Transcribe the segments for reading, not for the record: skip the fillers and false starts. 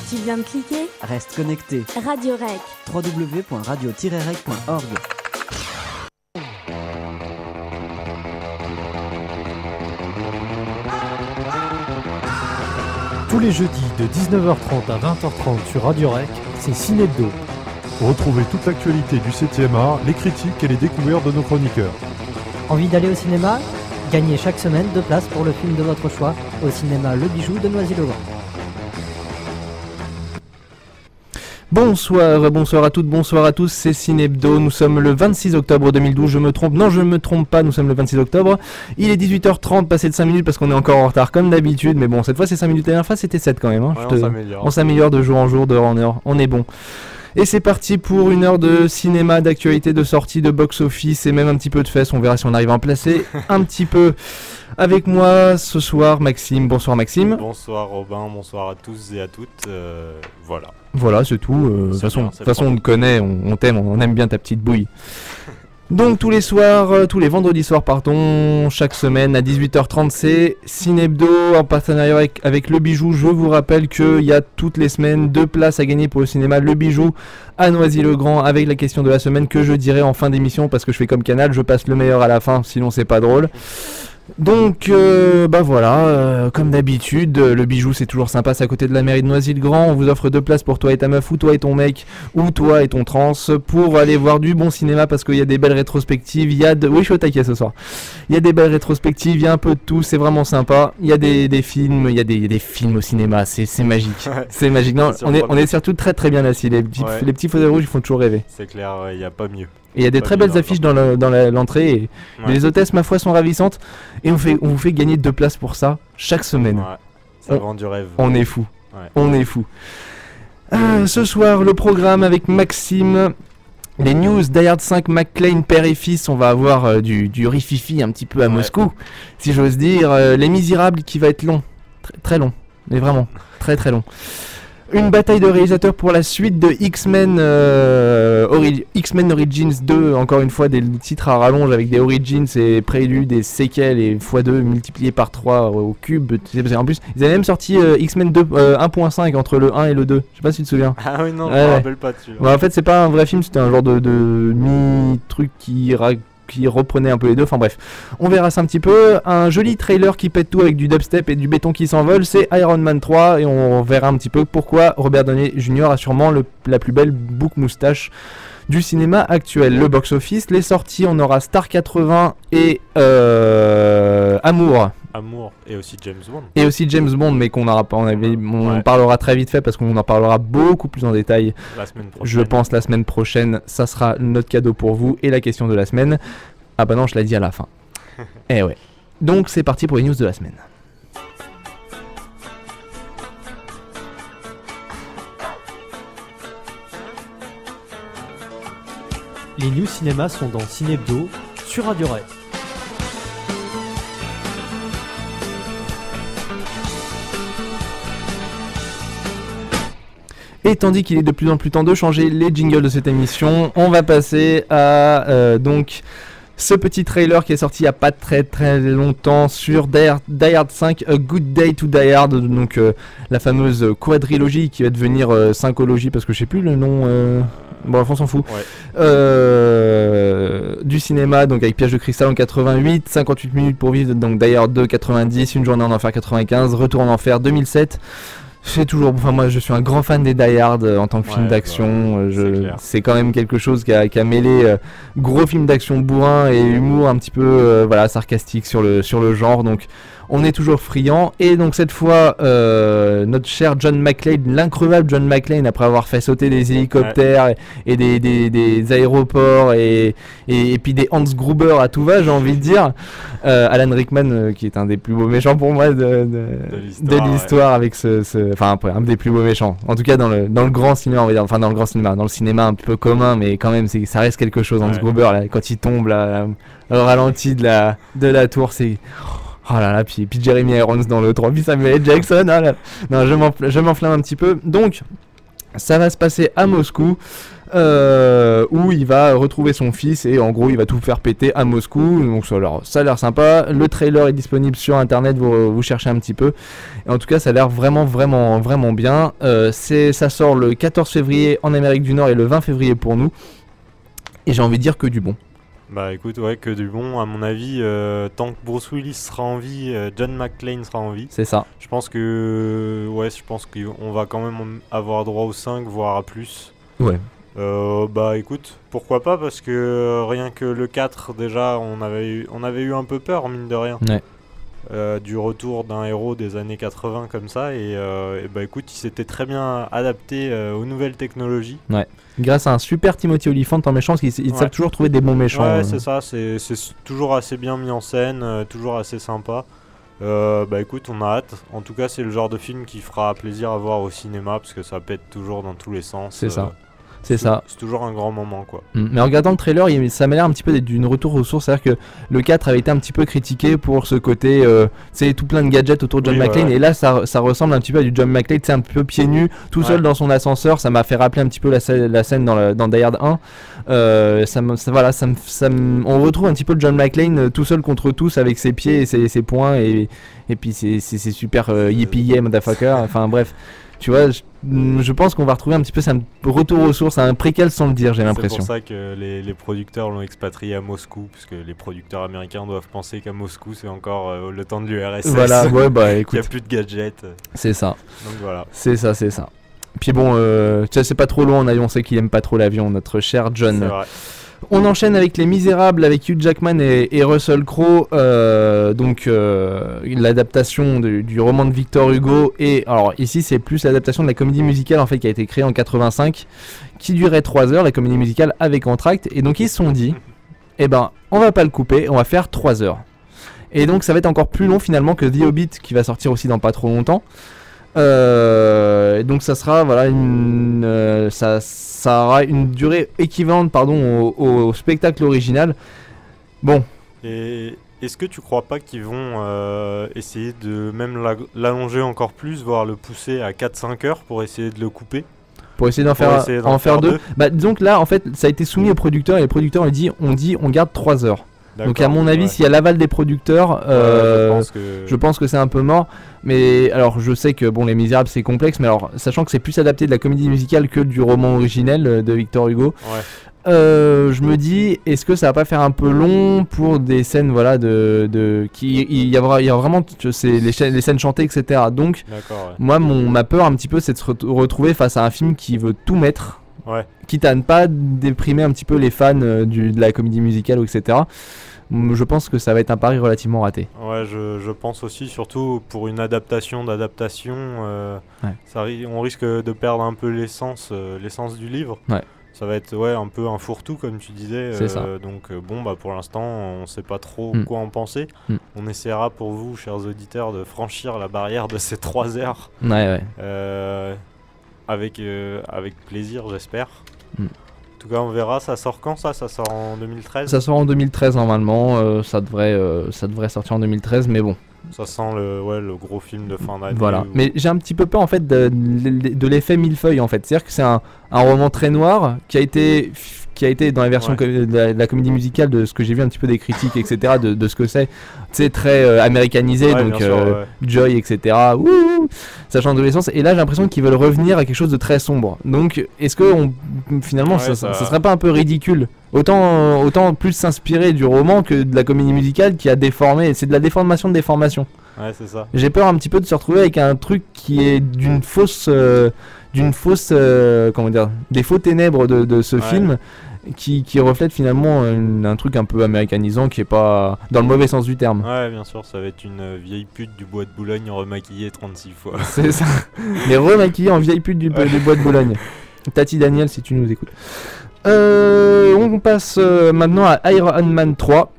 Tu viens de cliquer ? Reste connecté. Radio Rec. www.radio-rec.org. Tous les jeudis de 19h30 à 20h30 sur Radio Rec, c'est Ciné Hebdo. Retrouvez toute l'actualité du 7e art, les critiques et les découvertes de nos chroniqueurs. Envie d'aller au cinéma ? Gagnez chaque semaine 2 places pour le film de votre choix au cinéma Le Bijou de Noisy-le-Grand. Bonsoir à toutes, bonsoir à tous, c'est Ciné Hebdo, nous sommes le 26 octobre 2012, je me trompe pas, nous sommes le 26 octobre, il est 18h30, passé de 5 minutes parce qu'on est encore en retard comme d'habitude, mais bon, cette fois c'est 5 minutes, la dernière fois c'était 7 quand même, hein. Ouais, on s'améliore de jour en jour, d'heure en heure, on est bon. Et c'est parti pour une heure de cinéma, d'actualité, de sortie, de box-office et même un petit peu de fesses, on verra si on arrive à en placer un petit peu. Avec moi ce soir Maxime, bonsoir Maxime. Bonsoir Robin, bonsoir à tous et à toutes, voilà. Voilà, c'est tout. De toute façon, on te connaît, on t'aime, on aime bien ta petite bouille. Donc tous les vendredis soirs, chaque semaine à 18h30, c'est Ciné Hebdo en partenariat avec Le Bijou. Je vous rappelle qu'il y a toutes les semaines 2 places à gagner pour le cinéma Le Bijou à Noisy-le-Grand avec la question de la semaine que je dirai en fin d'émission parce que je fais comme Canal, je passe le meilleur à la fin, sinon c'est pas drôle. Donc voilà, comme d'habitude, Le Bijou c'est toujours sympa, c'est à côté de la mairie de Noisy-le-Grand, on vous offre 2 places pour toi et ta meuf, ou toi et ton mec, ou toi et ton trans, pour aller voir du bon cinéma parce qu'il y a des belles rétrospectives, oui je suis au taquet ce soir, il y a des belles rétrospectives, il y a un peu de tout, c'est vraiment sympa, il y a des films, il y a des films au cinéma, c'est magique, ouais. C'est magique, non, on est surtout très très bien assis, les petits fauteuils rouges ils font toujours rêver. C'est clair, il n'y a pas mieux. Et il y a des très belles affiches dans l'entrée et les hôtesses ma foi sont ravissantes et on vous fait gagner 2 places pour ça chaque semaine. Ouais, ça vend du rêve. On est fou. Ouais. On est fou. Ce soir le programme avec Maxime, les news Die Hard 5, McClane père et fils, on va avoir du rififi un petit peu à Moscou, si j'ose dire, Les Misérables qui va être long, très long, mais vraiment très très long. Une bataille de réalisateurs pour la suite de X-Men Origins 2, encore une fois des titres à rallonge avec des Origins et préludes et séquelles et x2 multiplié par 3 au cube. En plus, ils avaient même sorti X-Men 2 1.5 entre le 1 et le 2. Je sais pas si tu te souviens. Ah oui, non, je me rappelle pas dessus. Bah, en fait, c'est pas un vrai film, c'était un genre de mi-truc qui reprenait un peu les deux, enfin bref, on verra ça un petit peu. Un joli trailer qui pète tout avec du dubstep et du béton qui s'envole, c'est Iron Man 3 et on verra un petit peu pourquoi Robert Downey Jr. a sûrement la plus belle boucle moustache du cinéma actuel. Le box-office, les sorties, on aura Star 80 et Amour et aussi James Bond. Et aussi James Bond, mais qu'on n'aura pas, on parlera très vite fait parce qu'on en parlera beaucoup plus en détail. La semaine prochaine. Je pense la semaine prochaine, ça sera notre cadeau pour vous et la question de la semaine. Ah bah non, je l'ai dit à la fin. Eh ouais. Donc c'est parti pour les news de la semaine. Les news cinéma sont dans Ciné Hebdo sur Radio Rec. Et tandis qu'il est de plus en plus temps de changer les jingles de cette émission, on va passer à donc ce petit trailer qui est sorti il n'y a pas très très longtemps sur Die Hard 5, A Good Day to Die Hard, donc la fameuse quadrilogie qui va devenir syncologie parce que je sais plus le nom. Bon, on s'en fout. Ouais. Du cinéma, donc avec Piège de cristal en 88, 58 minutes pour vivre, donc Die Hard 2 90, Une journée en enfer 95, Retour en enfer 2007. C'est toujours, enfin moi je suis un grand fan des Die Hard en tant que film d'action, c'est quand même quelque chose qui a mêlé gros film d'action bourrin et humour un petit peu sarcastique sur le genre, donc on est toujours friand. Et donc cette fois notre cher John McClane, l'increvable John McClane, après avoir fait sauter des hélicoptères et des aéroports et puis des Hans Gruber à tout va, j'ai envie de dire, Alan Rickman qui est un des plus beaux méchants pour moi de l'histoire, avec un des plus beaux méchants, en tout cas dans le grand cinéma, on va dire, enfin dans le cinéma un peu commun, mais quand même ça reste quelque chose. Hans Gruber là, quand il tombe là, au ralenti de la tour, c'est... Oh là là, puis Jeremy Irons dans le 3, puis Samuel L. Jackson, non, je m'enflamme un petit peu. Donc, ça va se passer à Moscou. où il va retrouver son fils et en gros il va tout faire péter à Moscou. Donc ça a l'air sympa. Le trailer est disponible sur internet, vous cherchez un petit peu. Et en tout cas ça a l'air vraiment bien. Ça sort le 14 février en Amérique du Nord et le 20 février pour nous. Et j'ai envie de dire que du bon. Bah écoute, ouais, que du bon, à mon avis, tant que Bruce Willis sera en vie, John McClane sera en vie. C'est ça. Je pense qu'on va quand même avoir droit aux 5, voire à plus. Ouais. Bah écoute, pourquoi pas, parce que rien que le 4, déjà, on avait eu un peu peur, mine de rien. Ouais. Du retour d'un héros des années 80 comme ça, et bah écoute, il s'était très bien adapté aux nouvelles technologies. Ouais. Grâce à un super Timothy Olyphant en méchant, parce qu'ils savent toujours trouver des bons méchants. Ouais, c'est ça, c'est toujours assez bien mis en scène, toujours assez sympa. Bah écoute, on a hâte. En tout cas, c'est le genre de film qui fera plaisir à voir au cinéma, parce que ça pète toujours dans tous les sens. C'est ça. C'est ça. C'est toujours un grand moment, quoi. Mais en regardant le trailer, ça m'a l'air un petit peu d'être d'une retour aux sources. C'est-à-dire que le 4 avait été un petit peu critiqué pour ce côté, c'est tout plein de gadgets autour de John McClane. Ouais. Et là, ça ressemble un petit peu à du John McClane, c'est un peu pieds nus, tout seul dans son ascenseur. Ça m'a fait rappeler un petit peu la scène dans Die Hard 1. On retrouve un petit peu John McClane tout seul contre tous avec ses pieds et ses poings. Et puis c'est super yippee motherfucker. Enfin bref. Tu vois, je pense qu'on va retrouver un petit peu un retour aux sources, un préquel sans le dire, j'ai l'impression. C'est pour ça que les producteurs l'ont expatrié à Moscou, parce que les producteurs américains doivent penser qu'à Moscou c'est encore le temps de l'URSS. Voilà, ouais, bah écoute. Il n'y a plus de gadgets. C'est ça. Donc voilà. C'est ça. Puis bon, c'est pas trop loin, on sait qu'il aime pas trop l'avion, notre cher John. C'est vrai. On enchaîne avec Les Misérables avec Hugh Jackman et Russell Crowe, l'adaptation du roman de Victor Hugo. Et alors ici c'est plus l'adaptation de la comédie musicale en fait qui a été créée en 85, qui durait 3 heures, la comédie musicale avec entracte. Et donc ils se sont dit, on va pas le couper, on va faire 3 heures. Et donc ça va être encore plus long finalement que The Hobbit qui va sortir aussi dans pas trop longtemps. Donc ça sera ça aura une durée équivalente au spectacle original. Bon. Et est-ce que tu crois pas qu'ils vont essayer de même l'allonger encore plus, voire le pousser à 4-5 heures pour essayer de le couper? Pour essayer d'en faire deux. Bah disons que là en fait ça a été soumis aux producteurs et les producteurs on garde 3 heures. Donc à mon avis, s'il y a l'aval des producteurs, je pense que c'est un peu mort. Mais alors je sais que Les Misérables c'est complexe, mais alors sachant que c'est plus adapté de la comédie musicale que du roman originel de Victor Hugo, je me dis, est-ce que ça va pas faire un peu long pour des scènes il y aura vraiment les scènes chantées, etc. Donc moi ma peur un petit peu c'est de se retrouver face à un film qui veut tout mettre. Quitte à ne pas déprimer un petit peu les fans de la comédie musicale, etc. Je pense que ça va être un pari relativement raté. Ouais, je pense aussi, surtout pour une adaptation d'adaptation, on risque de perdre un peu l'essence du livre. Ouais. Ça va être un peu un fourre-tout comme tu disais. C'est ça. Donc pour l'instant, on sait pas trop quoi en penser. On essaiera pour vous, chers auditeurs, de franchir la barrière de ces 3 heures. Avec plaisir, j'espère. En tout cas, on verra. Ça sort quand ça sort en 2013? Ça sort en 2013 normalement. Ça devrait sortir en 2013, mais bon. Ça sent le gros film de fin d'année. Voilà. Mais j'ai un petit peu peur en fait de l'effet millefeuille en fait. C'est-à-dire que c'est un roman très noir qui a été dans la version de la comédie musicale, de ce que j'ai vu un petit peu des critiques, etc. de ce que c'est très américanisé, donc Joy, etc. Ça change de l'essence. Et là j'ai l'impression qu'ils veulent revenir à quelque chose de très sombre. Donc est-ce que finalement ça serait pas un peu ridicule? Autant plus s'inspirer du roman que de la comédie musicale qui a déformé. C'est de la déformation de déformation. Ouais, c'est ça. J'ai peur un petit peu de se retrouver avec un truc qui est des faux ténèbres de ce film qui reflète finalement un truc un peu américanisant qui est pas dans le mauvais sens du terme. Ouais, bien sûr, ça va être une vieille pute du bois de Boulogne remaquillée 36 fois. C'est ça. Mais remaquillée en vieille pute du bois de Boulogne. Tati Daniel, si tu nous écoutes. On passe maintenant à Iron Man 3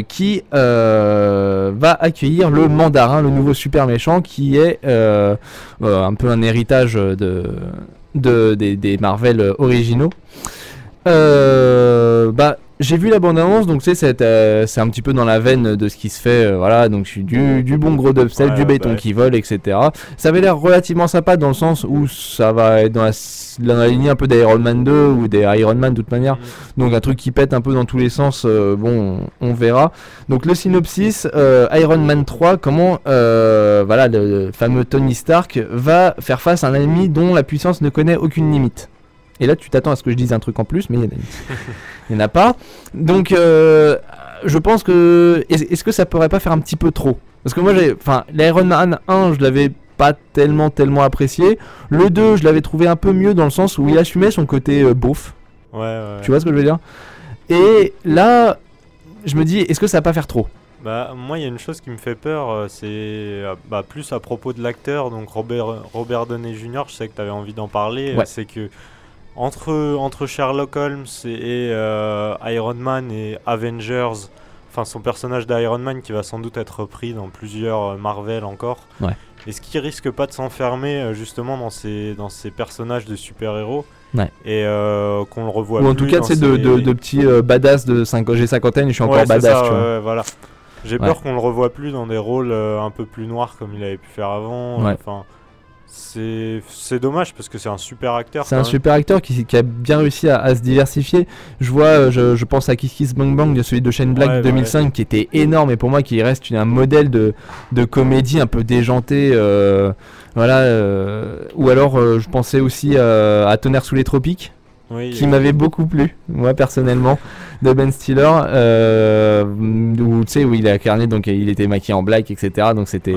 qui va accueillir le Mandarin, le nouveau super méchant qui est un peu un héritage des Marvel originaux. j'ai vu la bande-annonce, donc c'est un petit peu dans la veine de ce qui se fait, voilà, donc du bon gros dubstep, du béton qui vole, etc. Ça avait l'air relativement sympa dans le sens où ça va être dans la lignée un peu d'Iron Man 2 ou des Iron Man de toute manière, donc un truc qui pète un peu dans tous les sens, bon, on verra. Donc le synopsis, Iron Man 3, comment voilà, le fameux Tony Stark va faire face à un ennemi dont la puissance ne connaît aucune limite. Et là, tu t'attends à ce que je dise un truc en plus, mais il n'y en a pas. Donc, je pense que... Est-ce que ça pourrait pas faire un petit peu trop? Parce que moi, l'Iron Man 1, je l'avais pas tellement apprécié. Le 2, je l'avais trouvé un peu mieux dans le sens où il assumait son côté beauf. Ouais. Tu vois ce que je veux dire? Et là, je me dis, est-ce que ça va pas faire trop? Bah, moi, il y a une chose qui me fait peur, c'est plus à propos de l'acteur, donc Robert Downey Jr., je sais que tu avais envie d'en parler, c'est que entre Sherlock Holmes et Iron Man et Avengers, enfin son personnage d'Iron Man qui va sans doute être repris dans plusieurs Marvel encore, est-ce qu'il risque pas de s'enfermer justement dans ces personnages de super-héros et qu'on le revoit plus? Ou en tout cas, c'est de petits badass de j'ai cinquantaine et je suis encore badass, tu vois. Voilà. J'ai peur qu'on le revoie plus dans des rôles un peu plus noirs comme il avait pu faire avant. Enfin, c'est dommage parce que c'est un super acteur. C'est un super acteur qui a bien réussi à se diversifier. Je vois, je pense à Kiss Kiss Bang Bang, celui de Shane Black 2005 qui était énorme et pour moi qui reste un modèle de comédie un peu déjantée. Voilà. Ou alors je pensais aussi à Tonnerre sous les tropiques. Qui m'avait beaucoup plu, moi personnellement, de Ben Stiller, où il a incarné, donc il était maquillé en black, etc. Donc c'était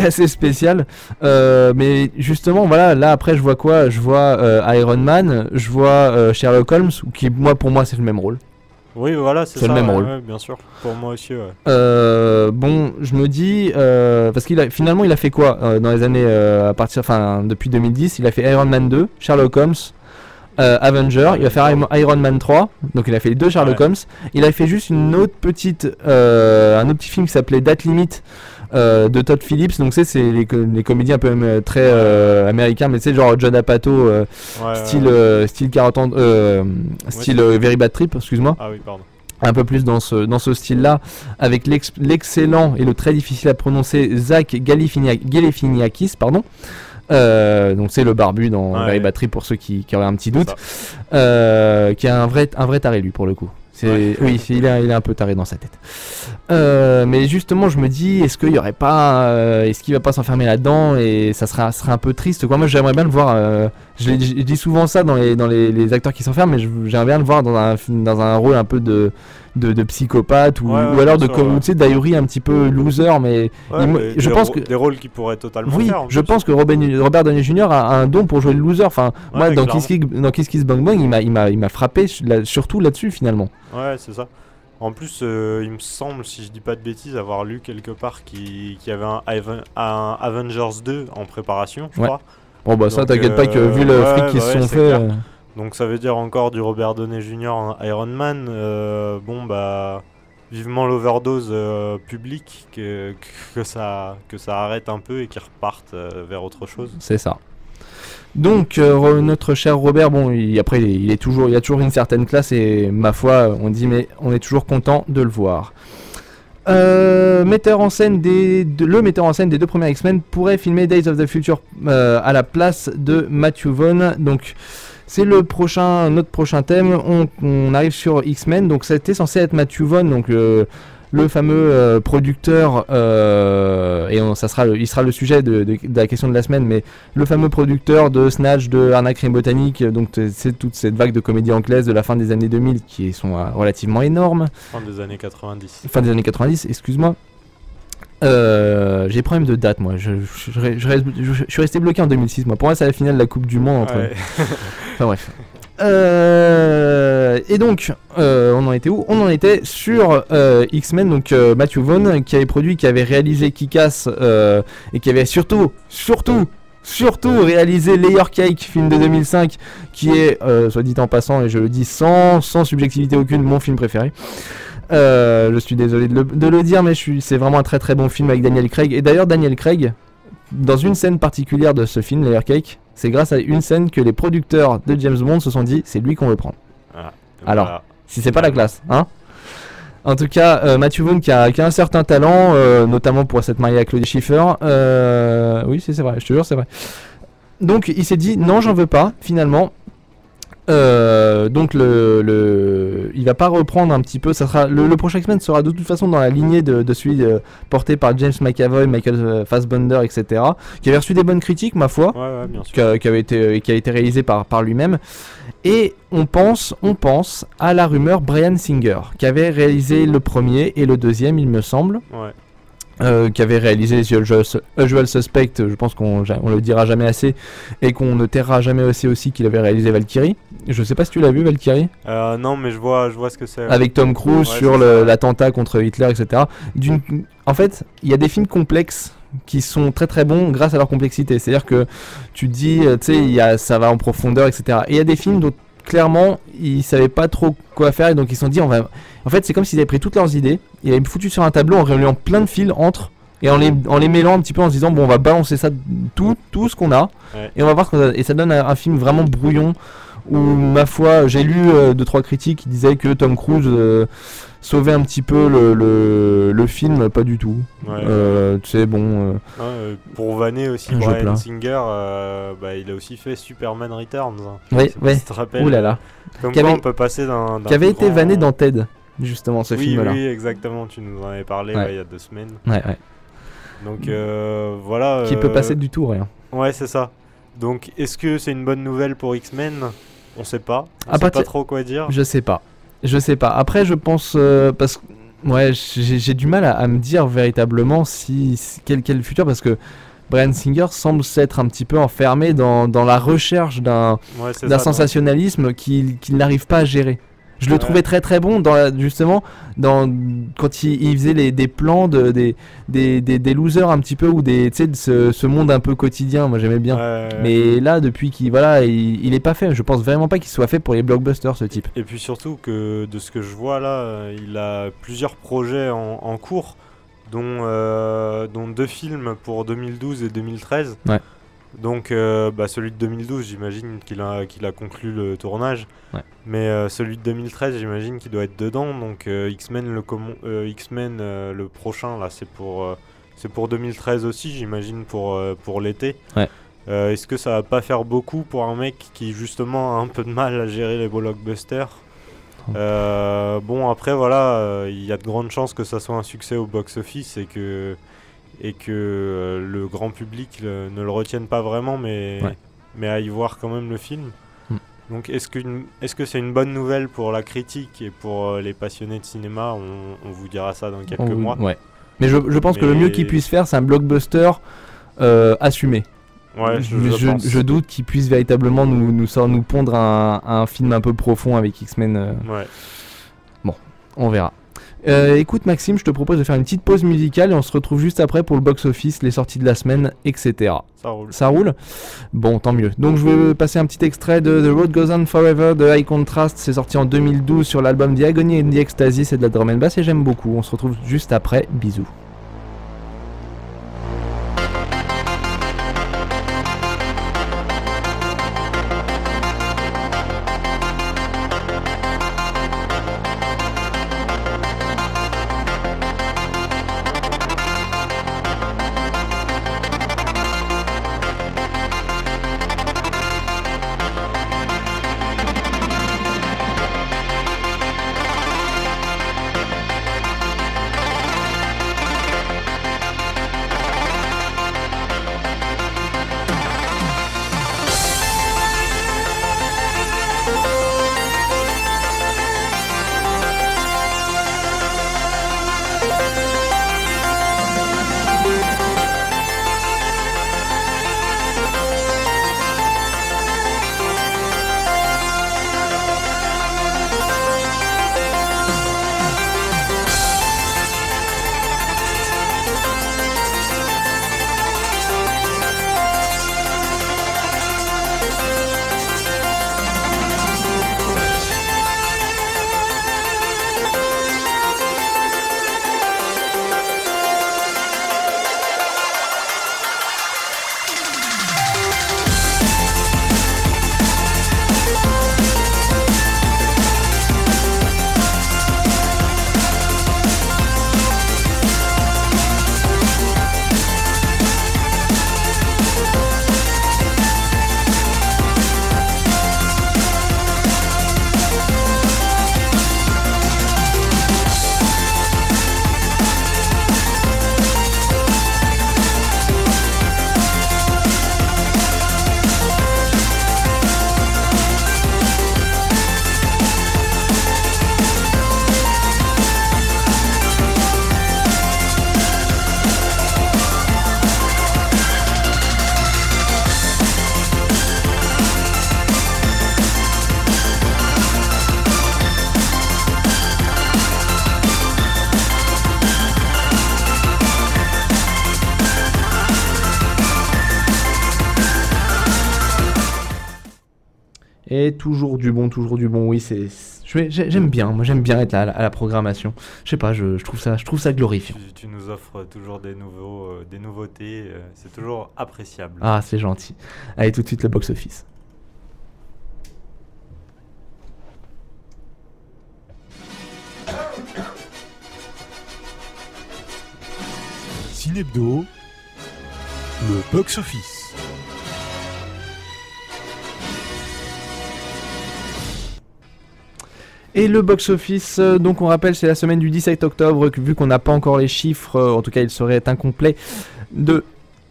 assez spécial. Mais justement, voilà, là après je vois quoi? Je vois Iron Man, je vois Sherlock Holmes, qui pour moi c'est le même rôle. Oui, voilà, c'est ça. Le même rôle. Bien sûr. Pour moi aussi, bon, je me dis, parce finalement il a fait quoi dans les années depuis 2010, il a fait Iron Man 2, Sherlock Holmes. Avenger, il va faire Iron Man 3, donc il a fait les deux Sherlock Holmes. Il a fait juste un autre petit film qui s'appelait Date Limit de Todd Phillips. Donc c'est les comédies un peu très américains, mais c'est genre Judd Apatow, style 40 ans, style Very Bad Trip, excuse-moi. Ah oui, pardon. Un peu plus dans ce style-là, avec l'excellent et le très difficile à prononcer Zach Galifianakis, pardon. Donc c'est le barbu dans Very Bad Trip pour ceux qui auraient un petit doute, qui est un vrai taré lui pour le coup. Oui, il est un peu taré dans sa tête. Mais justement, je me dis, est-ce qu'il va pas s'enfermer là-dedans et ça sera un peu triste quoi. Moi, j'aimerais bien le voir. Je dis souvent ça dans les acteurs qui s'enferment, mais j'aimerais bien le voir dans un rôle un peu de psychopathe ou alors de comme tu sais d'Ayuri un petit peu loser, mais je pense que des rôles qui pourraient totalement faire. Je pense que Robert Downey Jr. a un don pour jouer le loser. Enfin, moi dans Kiss Kiss Bang Bang, il m'a frappé surtout là-dessus finalement. Ouais, c'est ça. En plus, il me semble, si je dis pas de bêtises, avoir lu quelque part qu'il y avait un Avengers 2 en préparation, je crois. Bon bah ça t'inquiète pas que vu le fric qu'ils se sont fait. Donc ça veut dire encore du Robert Downey Jr. en Iron Man. Bon bah vivement l'overdose publique que ça arrête un peu et qu'ils repartent vers autre chose. C'est ça. Donc notre cher Robert, bon il y a toujours une certaine classe et ma foi on est toujours content de le voir. Le metteur en scène des deux premiers X-Men pourrait filmer Days of the Future à la place de Matthew Vaughn. Donc c'est notre prochain thème. On arrive sur X-Men. Donc c'était censé être Matthew Vaughn, donc le fameux producteur, il sera le sujet de la question de la semaine, mais le fameux producteur de Snatch, de Arnaque Crime Botanique, donc c'est toute cette vague de comédies anglaises de la fin des années 2000 qui sont relativement énormes. Fin des années 90. Fin des années 90, excuse-moi. J'ai problème de date moi, je suis resté bloqué en 2006 moi. Pour moi c'est la finale de la Coupe du Monde entre... Enfin bref. Et donc on en était où? On en était sur X-Men, donc Matthew Vaughn qui avait réalisé Kick-Ass et qui avait surtout réalisé Layer Cake, film de 2005 qui est, soit dit en passant et je le dis sans subjectivité aucune, mon film préféré. Je suis désolé de le dire, mais c'est vraiment un très très bon film avec Daniel Craig. Et d'ailleurs Daniel Craig, dans une scène particulière de ce film, Layer Cake, c'est grâce à une scène que les producteurs de James Bond se sont dit, c'est lui qu'on veut prendre. Alors, Si c'est pas la classe, hein. En tout cas, Matthew Vaughn qui a un certain talent, notamment pour s'être marié avec Claudia Schiffer. Oui, c'est vrai, je te jure, c'est vrai. Donc il s'est dit non, j'en veux pas finalement. Donc il va pas reprendre un petit peu. Ça sera le prochain X-Men sera de toute façon dans la lignée de celui porté par James McAvoy, Michael Fassbender, etc. Qui avait reçu des bonnes critiques, ma foi, bien sûr. qui a été réalisé par lui-même. Et on pense à la rumeur Bryan Singer, qui avait réalisé le premier et le deuxième, il me semble. Qui avait réalisé The Usual Suspect, je pense qu'on le dira jamais assez, et qu'on ne taira jamais assez aussi qu'il avait réalisé Valkyrie. Je sais pas si tu l'as vu, Valkyrie. Non, mais je vois ce que c'est. Avec Tom Cruise sur l'attentat contre Hitler, etc. En fait, il y a des films complexes qui sont très très bons grâce à leur complexité. C'est-à-dire que tu te dis, tu sais, ça va en profondeur, etc. Et il y a des films dont clairement ils savaient pas trop quoi faire, et donc ils se sont dit en fait c'est comme s'ils avaient pris toutes leurs idées, ils avaient foutu sur un tableau en reliant plein de fils entre, et en les mêlant un petit peu en se disant bon, on va balancer ça tout ce qu'on a, et on va voir et ça donne un film vraiment brouillon où, ma foi, j'ai lu 2-3 critiques qui disaient que Tom Cruise sauvait un petit peu le film, pas du tout. Tu sais, bon. Pour vanner aussi, Bryan Singer, il a aussi fait Superman Returns. Oui. Tu te rappelles? Ouh là là. Comme quoi on peut passer d'un qui avait été vanné dans Ted, justement, ce film-là. Oui, exactement. Tu nous en avais parlé il y a 2 semaines. Ouais. Donc voilà. Qui peut passer du tout, rien. Ouais, c'est ça. Donc, est-ce que c'est une bonne nouvelle pour X-Men? On sait pas. On sait pas trop quoi dire. Je sais pas. Après, je pense parce que j'ai du mal à me dire véritablement quel futur, parce que Bryan Singer semble s'être un petit peu enfermé dans la recherche d'un sensationnalisme qu'il n'arrive pas à gérer. Je le trouvais très très bon justement quand il faisait des plans des losers un petit peu, ou tu sais, ce monde un peu quotidien. Moi j'aimais bien. Mais là, depuis il est pas fait. Je pense vraiment pas qu'il soit fait pour les blockbusters, ce type. Et puis surtout que de ce que je vois là, il a plusieurs projets en cours, dont 2 films pour 2012 et 2013. Ouais. Donc celui de 2012, j'imagine qu'il a conclu le tournage. Ouais. Mais celui de 2013, j'imagine qu'il doit être dedans. Donc X-Men le prochain là, c'est pour 2013 aussi, j'imagine, pour l'été. Ouais. Est-ce que ça va pas faire beaucoup pour un mec qui justement a un peu de mal à gérer les blockbusters? Bon, après voilà, il y a de grandes chances que ça soit un succès au box-office et que le grand public ne le retienne pas vraiment, mais aille voir quand même le film. Donc est-ce que c'est une bonne nouvelle pour la critique et pour les passionnés de cinéma? On vous dira ça dans quelques mois. Ouais. Mais je pense que le mieux qu'il puisse faire, c'est un blockbuster assumé. Ouais, je doute qu'il puisse véritablement nous pondre un film un peu profond avec X-Men. Bon, on verra. Écoute Maxime, je te propose de faire une petite pause musicale et on se retrouve juste après pour le box-office, les sorties de la semaine, etc. Ça roule. Bon, tant mieux. Donc je vais passer un petit extrait de The Road Goes On Forever de High Contrast. C'est sorti en 2012 sur l'album The Agony and the Ecstasy. C'est de la drum and bass et j'aime beaucoup. On se retrouve juste après. Bisous. Et toujours du bon, oui, j'aime bien, moi j'aime bien être là à la programmation. Je sais pas, je trouve ça glorifiant. Tu nous offres toujours des nouveautés, c'est toujours appréciable. Ah, c'est gentil. Allez, tout de suite le box-office. Cinebdo, le box-office. Et le box-office, donc on rappelle, c'est la semaine du 17 octobre, vu qu'on n'a pas encore les chiffres, en tout cas il serait incomplet, du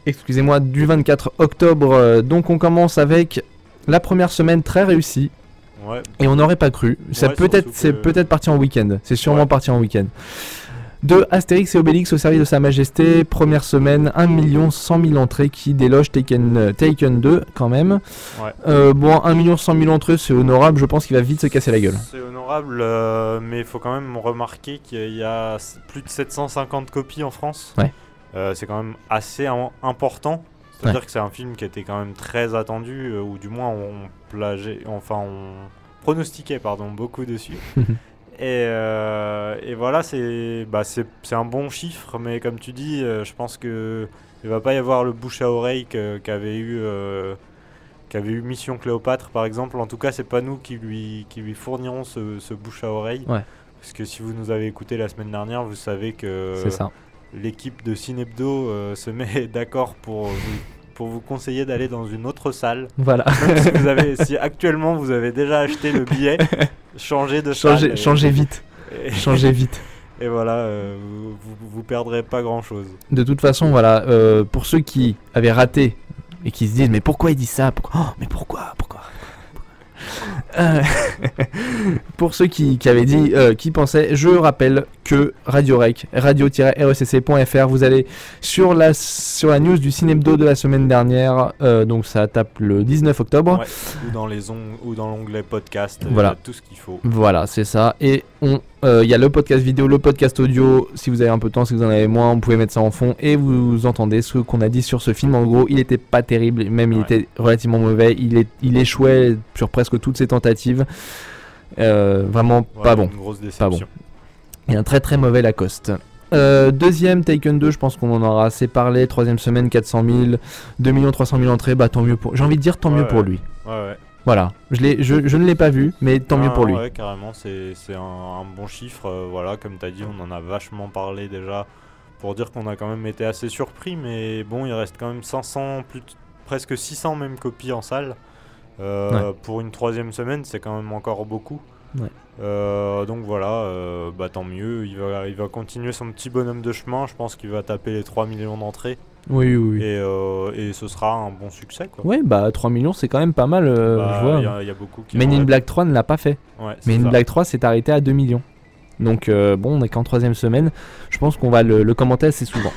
24 octobre. Donc on commence avec la première semaine très réussie. Ouais. Et on n'aurait pas cru. C'est peut-être parti en week-end. C'est sûrement parti en week-end. De Astérix et Obélix au service de Sa Majesté, première semaine, 1 100 000 entrées qui déloge Taken 2 quand même. Ouais. Bon, 1 100 000 entrées, c'est honorable, je pense qu'il va vite se casser la gueule. C'est honorable, mais il faut quand même remarquer qu'il y a plus de 750 copies en France. Ouais. C'est quand même assez important. C'est-à-dire que c'est un film qui était quand même très attendu, ou du moins on pronostiquait beaucoup dessus. Et voilà, c'est un bon chiffre, mais comme tu dis, je pense que il va pas y avoir le bouche à oreille qu'avait eu Mission Cléopâtre par exemple. En tout cas, c'est pas nous qui lui fournirons ce bouche à oreille. Ouais. Parce que si vous nous avez écouté la semaine dernière, vous savez que c'est ça. L'équipe de Cinebdo se met d'accord pour vous conseiller d'aller dans une autre salle. Voilà. Si actuellement vous avez déjà acheté le billet, changez de salle. Changez vite. Changez vite. Et voilà, vous perdrez pas grand chose. De toute façon, voilà, pour ceux qui avaient raté et qui se disent mais pourquoi il dit ça, mais pourquoi pour ceux qui avaient dit, qui pensaient, je rappelle que Radio-Rec, radio-recc.fr, vous allez sur la news du Cinebdo de la semaine dernière, donc ça tape le 19 octobre. Ouais, ou dans l'onglet podcast, voilà. Tout ce qu'il faut. Voilà, c'est ça. Et il y a le podcast vidéo, le podcast audio. Si vous avez un peu de temps, si vous en avez moins, vous pouvez mettre ça en fond et vous entendez ce qu'on a dit sur ce film. En gros, il était pas terrible, même il était relativement mauvais. Il échouait sur presque toutes ses tentatives. Vraiment pas bon. Une grosse déception. Pas bon. Et un très très mauvais Lacoste. Deuxième, Taken 2, je pense qu'on en aura assez parlé. Troisième semaine, 400 000, 2 300 000 entrées. Bah tant mieux pour. J'ai envie de dire tant mieux pour lui. Ouais. Voilà, je ne l'ai pas vu, mais tant mieux pour lui. Ouais, carrément, c'est un bon chiffre. Voilà, comme tu as dit, on en a vachement parlé déjà pour dire qu'on a quand même été assez surpris. Mais bon, il reste quand même 500, presque 600 même copies en salle. Pour une troisième semaine, c'est quand même encore beaucoup. Ouais. Donc voilà, tant mieux. Il va continuer son petit bonhomme de chemin. Je pense qu'il va taper les 3 millions d'entrées. Oui. Et ce sera un bon succès, quoi. Ouais, 3 millions, c'est quand même pas mal. Je vois. Il y a beaucoup qui. Men in Black 3 ne l'a pas fait. Ouais, Men in Black 3 s'est arrêté à 2 millions. Donc on est qu'en troisième semaine. Je pense qu'on va le commenter assez souvent.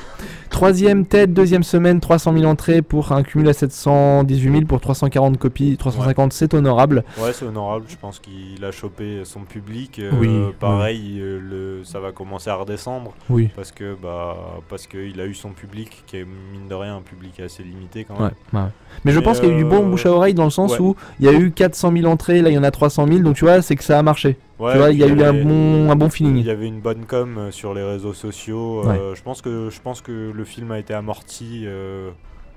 Troisième tête, deuxième semaine, 300 000 entrées pour un cumul à 718 000 pour 340 copies, 350, c'est honorable. Ouais, c'est honorable, je pense qu'il a chopé son public. Pareil, ça va commencer à redescendre. Oui. Parce qu'il a eu son public, qui est mine de rien un public assez limité quand même. Ouais. Mais je pense qu'il y a eu du bon bouche à oreille dans le sens où il y a eu 400 000 entrées, là il y en a 300 000, donc tu vois, c'est que ça a marché. Ouais, tu vois, il y a eu un bon feeling. Il y avait une bonne com sur les réseaux sociaux. Je pense que le film a été amorti,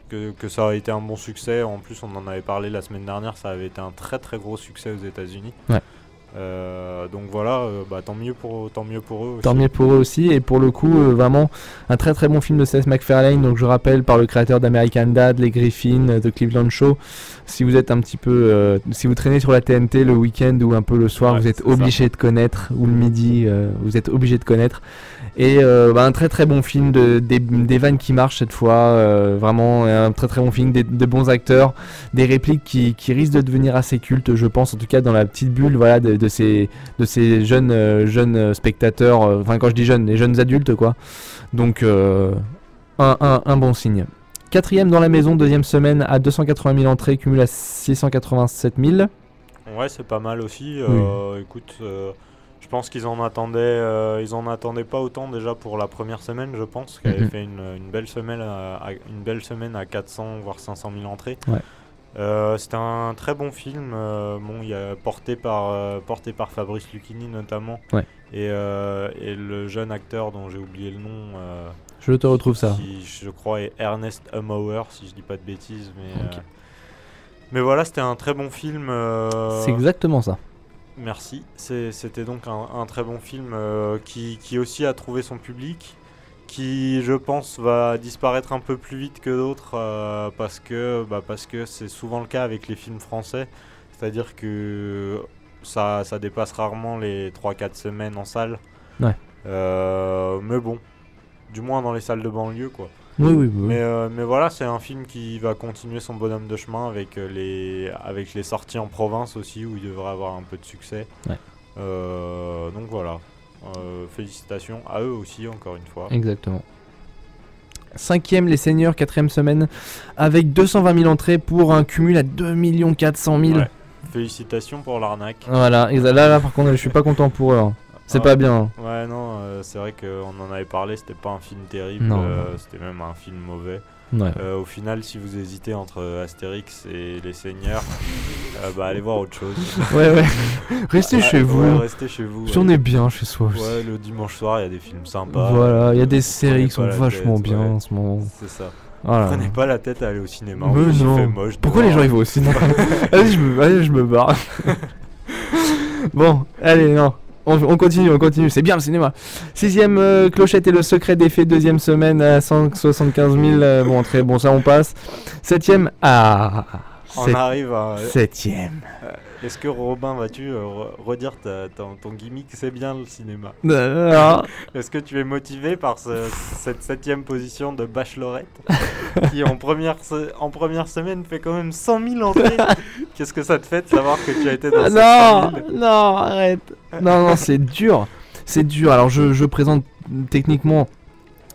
que ça a été un bon succès. En plus, on en avait parlé la semaine dernière, ça avait été un très très gros succès aux États-Unis. Ouais. Donc voilà, tant mieux pour eux aussi. Tant mieux pour eux aussi, et pour le coup, vraiment un très très bon film de Seth MacFarlane, donc je rappelle, par le créateur d'American Dad, Les Griffins, The Cleveland Show. Si vous êtes un petit peu, si vous traînez sur la TNT le week-end ou un peu le soir, vous êtes obligé de connaître, ou le midi, vous êtes obligé de connaître. Et un très très bon film, des vannes qui marchent cette fois, vraiment un très très bon film, de bons acteurs, des répliques qui risquent de devenir assez cultes, je pense, en tout cas dans la petite bulle, voilà, de ces jeunes spectateurs, enfin quand je dis jeunes, les jeunes adultes quoi. Donc un bon signe. Quatrième dans la maison, deuxième semaine à 280 000 entrées, cumul à 687 000. Ouais, c'est pas mal aussi. Écoute, je pense qu'ils en attendaient pas autant déjà pour la première semaine, je pense, qu'ils avaient fait une belle semaine à 400 voire 500 000 entrées. Ouais. C'était un très bon film, porté par Fabrice Lucchini notamment, Ouais. et le jeune acteur dont j'ai oublié le nom, Je te retrouve ça. qui je crois est Ernest Humauer, si je dis pas de bêtises, Ok. mais voilà, c'était un très bon film. C'est exactement ça. Merci, c'était donc un très bon film qui aussi a trouvé son public, qui je pense va disparaître un peu plus vite que d'autres parce que c'est souvent le cas avec les films français, c'est-à-dire que ça dépasse rarement les 3-4 semaines en salle. Ouais. Mais bon, du moins dans les salles de banlieue quoi. Oui. Mais voilà, c'est un film qui va continuer son bonhomme de chemin avec les sorties en province aussi, où il devrait avoir un peu de succès. Ouais. Donc voilà, félicitations à eux aussi, encore une fois. Exactement. 5e, Les Seigneurs, 4e semaine, avec 220 000 entrées pour un cumul à 2 400 000. Ouais. Félicitations pour l'arnaque. Voilà, et là par contre, je suis pas content pour eux. Hein. C'est pas bien. Ouais, non, c'est vrai qu'on en avait parlé, c'était pas un film terrible, Non. C'était même un film mauvais. Ouais. Au final, si vous hésitez entre Astérix et Les Seigneurs, allez voir autre chose. Ouais. Restez chez vous. Ouais, restez chez vous. Si on est bien chez soi aussi. Ouais, le dimanche soir, il y a des films sympas. Voilà, il y a des séries Prenez qui sont pas la vachement tête, bien ouais. en ce moment. C'est ça. Voilà. Prenez pas la tête à aller au cinéma. Mais Il non. fait moche Pourquoi les dehors. gens ils vont au cinéma? Allez, je me barre. Bon, allez, non. On continue, c'est bien le cinéma. 6e, Clochette et le secret des fées, 2e semaine à 175 000 entrées, bon ça on passe. 7e, On arrive à... 7e. Est-ce que Robin, vas-tu redire ton gimmick? C'est bien le cinéma. Est-ce que tu es motivé par cette 7e position de Bachelorette qui en première semaine fait quand même 100 000 entrées? Qu'est-ce que ça te fait de savoir que tu as été dans cette 100 000? Non, arrête. Non, c'est dur. C'est dur. Alors je présente techniquement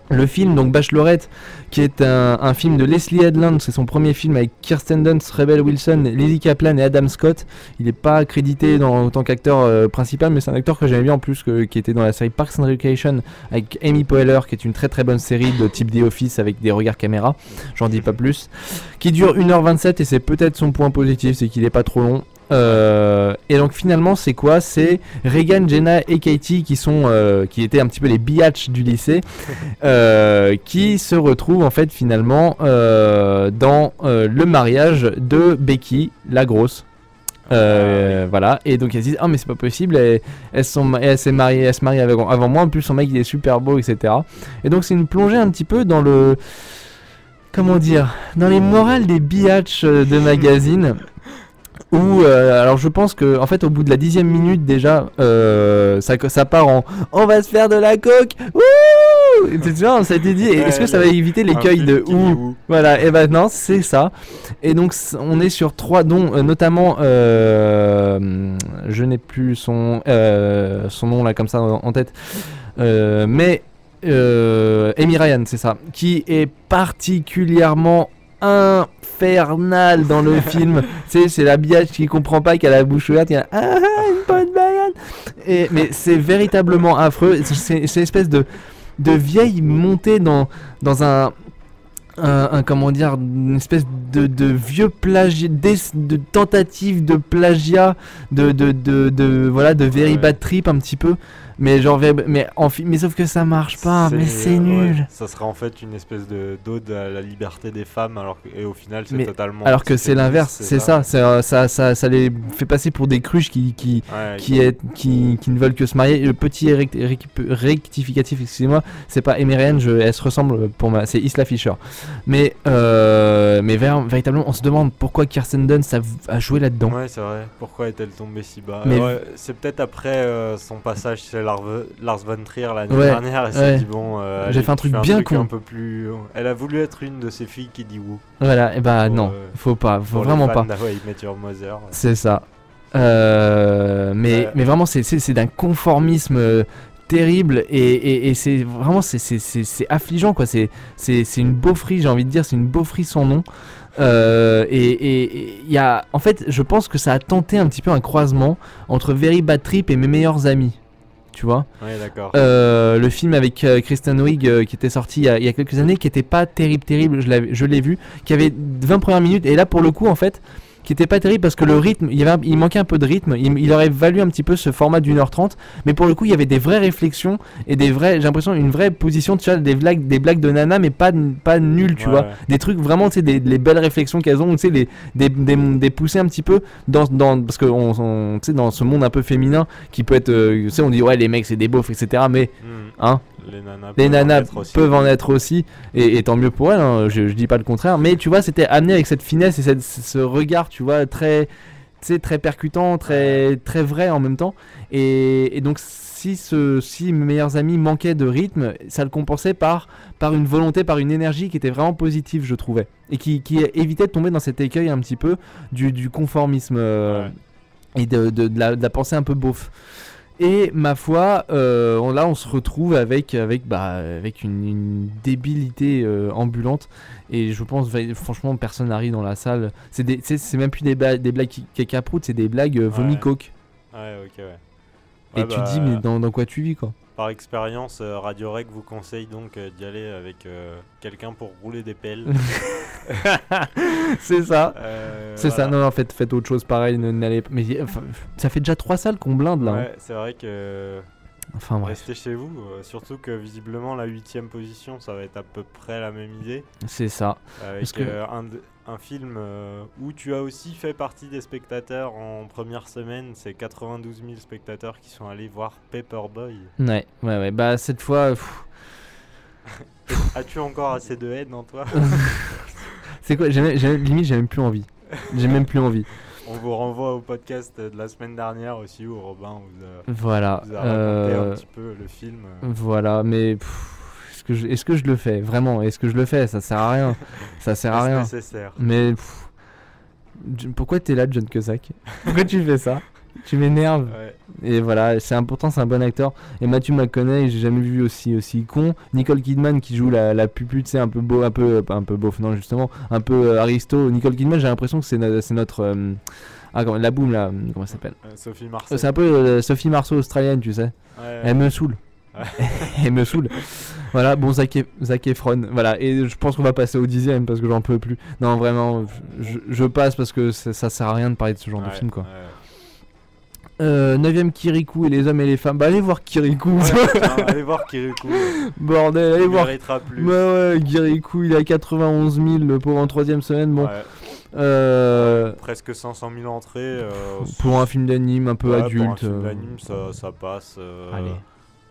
le film, donc Bachelorette, qui est un film de Leslie Headland. C'est son premier film avec Kirsten Dunst, Rebel Wilson, Lily Kaplan et Adam Scott. Il n'est pas crédité en tant qu'acteur principal, mais c'est un acteur que j'aimais bien en plus, qui était dans la série Parks and Recreation avec Amy Poehler, qui est une très très bonne série de type The Office avec des regards caméra. J'en dis pas plus. Qui dure 1h27 et c'est peut-être son point positif, c'est qu'il est pas trop long. Et donc finalement c'est quoi? C'est Regan, Jenna et Katie qui étaient un petit peu les biatchs du lycée, qui se retrouvent en fait finalement dans le mariage de Becky, la grosse. Voilà, et donc elles se disent mais c'est pas possible, elle se marie avant moi, en plus son mec il est super beau, etc. Et donc c'est une plongée un petit peu dans le, comment dire, dans les morales des biatchs de magazine. Où alors je pense que en fait au bout de la 10e minute déjà ça part en on va se faire de la coke, ouh, tu vois, ça a été dit. Est-ce que ça va éviter l'écueil de ouh? Voilà, et ben non, c'est ça. Et donc on est sur 3 dont notamment je n'ai plus son nom là comme ça en tête, mais Amy Ryan, c'est ça, qui est particulièrement infernal dans le film. C'est la biatch qui comprend pas, qu'elle a la bouche ouverte, qui a une bonne banane. Mais c'est véritablement affreux. C'est une espèce de vieille montée dans un comment dire, une espèce de vieux plagiat, de tentative de plagiat, voilà, de very bad trip un petit peu. Mais genre, mais sauf que ça marche pas, mais c'est nul. Ouais, ça sera en fait une espèce d'ode à la liberté des femmes, et au final c'est totalement. Alors que c'est l'inverse, c'est ça. Ça les fait passer pour des cruches qui ne veulent que se marier. Le petit rectificatif, excusez-moi, c'est pas Amy Ryan, elle se ressemble c'est Isla Fisher. Mais véritablement, on se demande pourquoi Kirsten Dunst a joué là-dedans. Ouais, c'est vrai. Pourquoi est-elle tombée si bas? C'est peut-être après son passage chez Lars von Trier l'année dernière, elle s'est dit bon, j'ai fait un truc bien con. Un peu plus. Elle a voulu être une de ces filles qui dit wouh. Voilà, et bah non, faut vraiment pas. C'est ça. Mais vraiment, c'est d'un conformisme terrible et c'est vraiment c'est affligeant quoi. C'est une beaufrie, j'ai envie de dire, c'est une beaufrie sans nom. Et il y a, en fait, je pense que ça a tenté un petit peu un croisement entre Very Bad Trip et Mes meilleurs amis. tu vois. Ouais, d'accord. Le film avec Kristen Wiig qui était sorti il y a quelques années, qui était pas terrible, je l'ai vu, qui avait 20 premières minutes, et là pour le coup en fait, qui était pas terrible parce que le rythme, il manquait un peu de rythme, il aurait valu un petit peu ce format d'1h30, mais pour le coup il y avait des vraies réflexions et j'ai l'impression une vraie position, tu vois, des blagues de nana, mais pas nulles, tu vois, des trucs vraiment, tu sais, les belles réflexions qu'elles ont, tu sais, des poussées un petit peu parce que tu sais, dans ce monde un peu féminin qui peut être, tu sais, on dit ouais les mecs c'est des beaufs, etc., mais hein, les nanas peuvent en être aussi, et tant mieux pour elles, hein, je dis pas le contraire, mais tu vois, c'était amené avec cette finesse et ce regard, tu vois, très percutant, très vrai en même temps, et donc si mes meilleurs amis manquaient de rythme, ça le compensait par une volonté, par une énergie qui était vraiment positive, je trouvais, et qui évitait de tomber dans cet écueil un petit peu du conformisme et de la pensée un peu beauf. Et ma foi, là on se retrouve avec une débilité ambulante, et je pense franchement personne n'arrive dans la salle. C'est même plus des blagues caca-prout, c'est des blagues vomi-coke. Ouais, ok, ouais. Et tu te dis mais dans quoi tu vis, quoi. Par expérience, Radio Rec vous conseille donc d'y aller avec quelqu'un pour rouler des pelles. C'est ça. C'est voilà. ça. Non, faites autre chose pareil. N'allez. Mais ça fait déjà 3 salles qu'on blinde là. Ouais, c'est vrai que. Enfin bref. Restez chez vous, surtout que visiblement la 8ème position, ça va être à peu près la même idée. C'est ça. Avec un film où tu as aussi fait partie des spectateurs en première semaine, c'est 92 000 spectateurs qui sont allés voir Paperboy. Ouais. Bah cette fois. As-tu encore assez de haine en toi? C'est quoi? Limite, j'ai même plus envie. On vous renvoie au podcast de la semaine dernière aussi où Robin vous a raconté un petit peu le film. Voilà, mais est-ce que je le fais? Vraiment, est-ce que je le fais? Ça sert à rien. Ça sert à rien. C'est nécessaire. Mais pourquoi t'es là, John Cusack? Pourquoi tu fais ça? Tu m'énerves. Ouais. Et voilà, pourtant c'est un bon acteur. Et Matthew McConaughey, j'ai jamais vu aussi con. Nicole Kidman qui joue la pupute, tu sais, un peu beau, un peu beauf, non justement, un peu aristo. Nicole Kidman, j'ai l'impression que c'est notre la boum là, comment ça s'appelle? Sophie Marceau. C'est un peu Sophie Marceau australienne, tu sais. Ouais. Elle me saoule. Elle me saoule. Voilà, bon, Zac Efron. Voilà, et je pense qu'on va passer au 10ème parce que j'en peux plus. Non, vraiment, je passe parce que ça sert à rien de parler de ce genre de film, quoi. 9ème Kirikou et les hommes et les femmes. Bah allez voir Kirikou. Allez voir Kirikou. Bordel, allez voir. Plus. Bah ouais, Kirikou, il a 91 000 le pauvre en 3ème semaine. Bon. Presque 500 000 entrées. Pour un film d'anime un peu adulte. Pour un film d'anime, ça passe. Allez.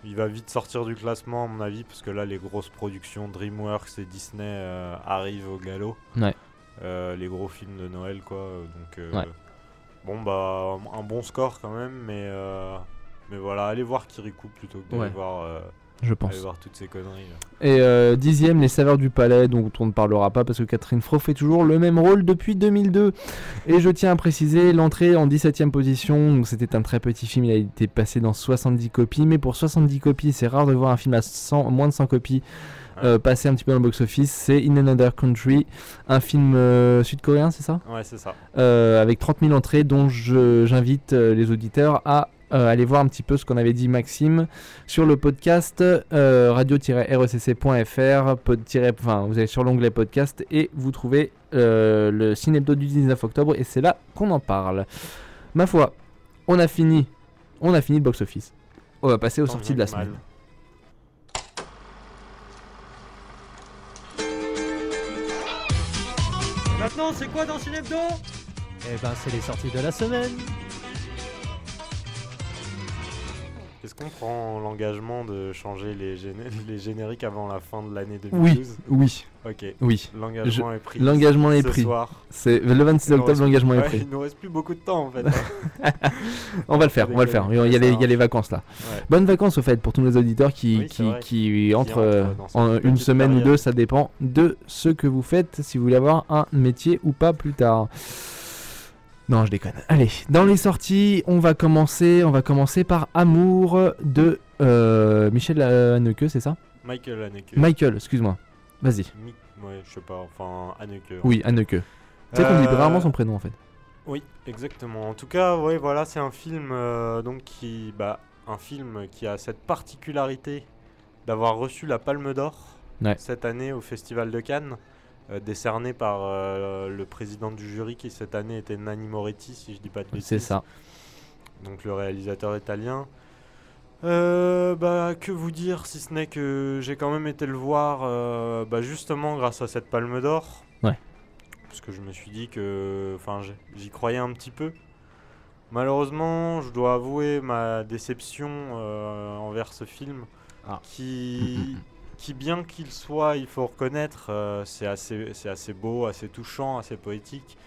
Il va vite sortir du classement à mon avis parce que là les grosses productions DreamWorks et Disney arrivent au galop. Ouais. Les gros films de Noël, quoi. Donc. Ouais. Bon bah un bon score quand même, mais voilà, allez voir Kirikou plutôt que d'aller voir, je pense. Allez voir toutes ces conneries là. Et 10ème, Les Saveurs du Palais, dont on ne parlera pas parce que Catherine Fro fait toujours le même rôle depuis 2002. Et je tiens à préciser l'entrée en 17ème position, donc c'était un très petit film, il a été passé dans 70 copies, mais pour 70 copies, c'est rare de voir un film à moins de 100 copies. Passer un petit peu dans le box-office, c'est In Another Country, un film sud-coréen, c'est ça? Ouais, c'est ça. Avec 30 000 entrées, dont j'invite les auditeurs à aller voir un petit peu ce qu'on avait dit Maxime sur le podcast radio-recc.fr, vous allez sur l'onglet podcast et vous trouvez le Cinébdo du 19 octobre et c'est là qu'on en parle. Ma foi, on a fini le box-office. On va passer aux sorties de la semaine. Maintenant, c'est quoi dans Cinébdo? Eh ben, c'est les sorties de la semaine. Est-ce qu'on prend l'engagement de changer les génériques avant la fin de l'année 2012? Oui. Ok. Oui. L'engagement est pris. L'engagement est ce pris. Soir. C'est le 26 octobre, l'engagement est pris. Il nous reste plus beaucoup de temps en fait. On va le faire. Il y a les vacances là. Ouais. Bonnes vacances au fait pour tous nos auditeurs qui entrent en une semaine ou deux, ça dépend de ce que vous faites, si vous voulez avoir un métier ou pas plus tard. Non, je déconne. Allez, dans les sorties, on va commencer par Amour de Michel Haneke, c'est ça? Michael Haneke. Michael, excuse-moi. Vas-y. Ouais, je sais pas, enfin Haneke. Oui, Haneke. Tu sais qu'on dit rarement son prénom en fait. Oui, exactement. En tout cas, ouais, voilà, c'est un film donc qui un film qui a cette particularité d'avoir reçu la Palme d'Or cette année au Festival de Cannes, décerné par le président du jury qui cette année était Nanni Moretti, si je dis pas de bêtises. C'est ça. Donc le réalisateur italien. Que vous dire si ce n'est que j'ai quand même été le voir justement grâce à cette Palme d'Or. Ouais. Parce que je me suis dit que j'y croyais un petit peu. Malheureusement, je dois avouer ma déception envers ce film qui bien qu'il soit, il faut reconnaître, c'est assez beau, assez touchant, assez poétique.